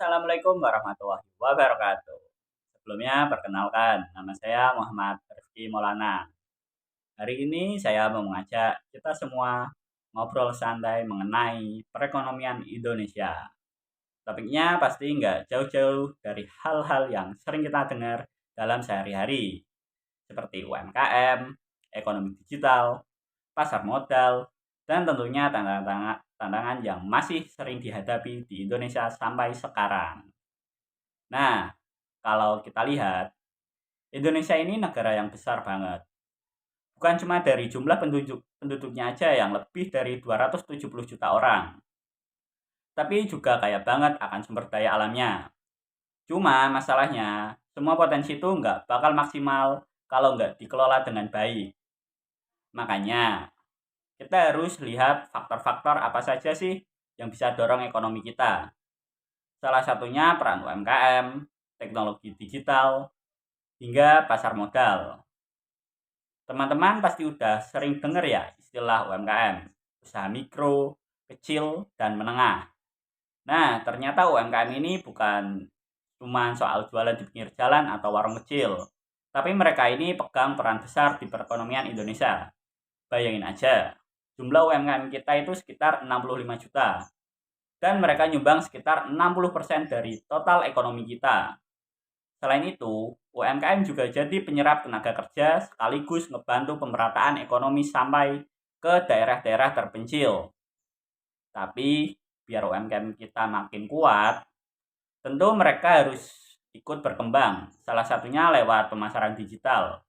Assalamualaikum warahmatullahi wabarakatuh. Sebelumnya, perkenalkan, nama saya Muhammad Rifki Maulana. Hari ini saya mau mengajak kita semua ngobrol santai mengenai perekonomian Indonesia. Topiknya pasti nggak jauh-jauh dari hal-hal yang sering kita dengar dalam sehari-hari, seperti UMKM, ekonomi digital, pasar modal, dan tentunya tantangan yang masih sering dihadapi di Indonesia sampai sekarang. Nah, kalau kita lihat, Indonesia ini negara yang besar banget. Bukan cuma dari jumlah penduduknya aja yang lebih dari 270 juta orang, tapi juga kaya banget akan sumber daya alamnya. Cuma masalahnya, semua potensi itu nggak bakal maksimal kalau nggak dikelola dengan baik. Makanya, kita harus lihat faktor-faktor apa saja sih yang bisa dorong ekonomi kita. Salah satunya peran UMKM, teknologi digital, hingga pasar modal. Teman-teman pasti udah sering dengar ya istilah UMKM, usaha mikro, kecil, dan menengah. Nah, ternyata UMKM ini bukan cuma soal jualan di pinggir jalan atau warung kecil, tapi mereka ini pegang peran besar di perekonomian Indonesia. Bayangin aja, jumlah UMKM kita itu sekitar 65 juta, dan mereka nyumbang sekitar 60% dari total ekonomi kita. Selain itu, UMKM juga jadi penyerap tenaga kerja sekaligus ngebantu pemerataan ekonomi sampai ke daerah-daerah terpencil. Tapi, biar UMKM kita makin kuat, tentu mereka harus ikut berkembang. Salah satunya lewat pemasaran digital.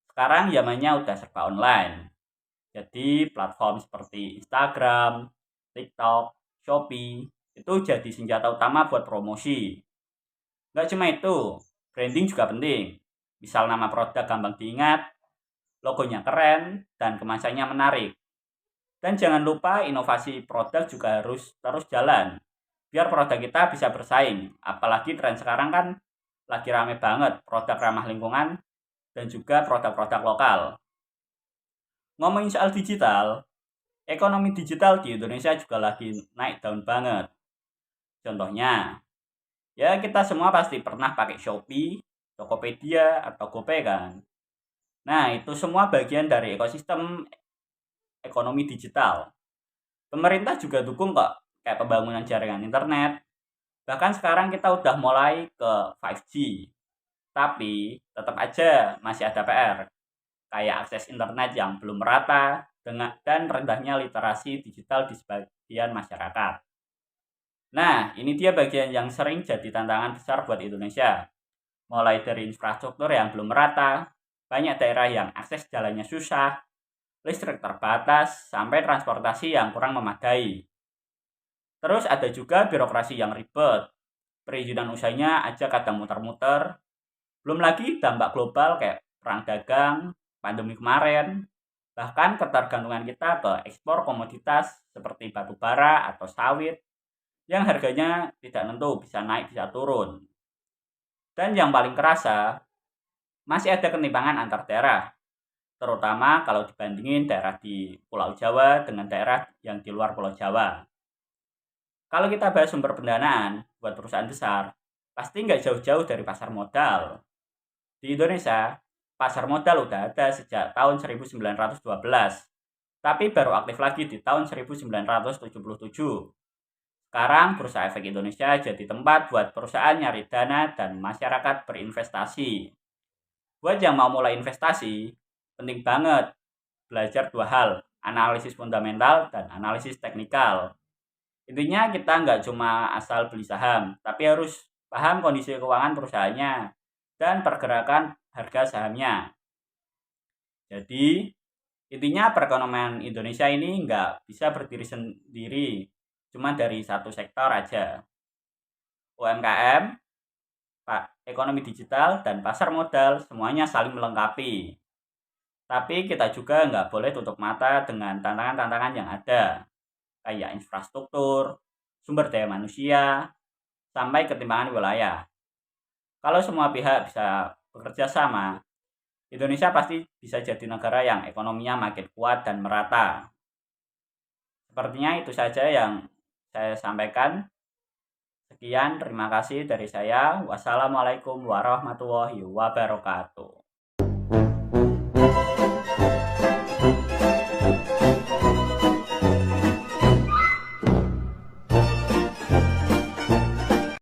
Sekarang zamannya udah serba online. Jadi, platform seperti Instagram, TikTok, Shopee, itu jadi senjata utama buat promosi. Nggak cuma itu, branding juga penting. Misal nama produk gampang diingat, logonya keren, dan kemasannya menarik. Dan jangan lupa inovasi produk juga harus terus jalan. Biar produk kita bisa bersaing. Apalagi tren sekarang kan lagi rame banget produk ramah lingkungan dan juga produk-produk lokal. Ngomongin soal digital, ekonomi digital di Indonesia juga lagi naik daun banget. Contohnya, ya kita semua pasti pernah pakai Shopee, Tokopedia, atau GoPay kan. Nah, itu semua bagian dari ekosistem ekonomi digital. Pemerintah juga dukung kok, kayak pembangunan jaringan internet. Bahkan sekarang kita udah mulai ke 5G. Tapi tetap aja masih ada PR, kayak akses internet yang belum merata dan rendahnya literasi digital di sebagian masyarakat. Nah, ini dia bagian yang sering jadi tantangan besar buat Indonesia. Mulai dari infrastruktur yang belum merata, banyak daerah yang akses jalannya susah, listrik terbatas, sampai transportasi yang kurang memadai. Terus ada juga birokrasi yang ribet, perizinan usahanya aja kadang muter-muter, belum lagi dampak global kayak perang dagang, pandemi kemarin, bahkan ketergantungan kita ke ekspor komoditas seperti batu bara atau sawit yang harganya tidak nentu, bisa naik bisa turun. Dan yang paling kerasa, masih ada ketimpangan antar daerah, terutama kalau dibandingin daerah di Pulau Jawa dengan daerah yang di luar Pulau Jawa. Kalau kita bahas sumber pendanaan buat perusahaan besar, pasti nggak jauh-jauh dari pasar modal. Di Indonesia, pasar modal udah ada sejak tahun 1912, tapi baru aktif lagi di tahun 1977. Sekarang Bursa Efek Indonesia jadi tempat buat perusahaan nyari dana dan masyarakat berinvestasi. Buat yang mau mulai investasi, penting banget belajar dua hal, analisis fundamental dan analisis teknikal. Intinya kita nggak cuma asal beli saham, tapi harus paham kondisi keuangan perusahaannya dan pergerakan harga sahamnya. Jadi, intinya perekonomian Indonesia ini nggak bisa berdiri sendiri, cuma dari satu sektor aja. UMKM, ekonomi digital, dan pasar modal semuanya saling melengkapi. Tapi kita juga nggak boleh tutup mata dengan tantangan-tantangan yang ada, kayak infrastruktur, sumber daya manusia, sampai ketimpangan wilayah. Kalau semua pihak bisa bekerja sama, Indonesia pasti bisa jadi negara yang ekonominya makin kuat dan merata. Sepertinya itu saja yang saya sampaikan. Sekian, terima kasih dari saya. Wassalamualaikum warahmatullahi wabarakatuh.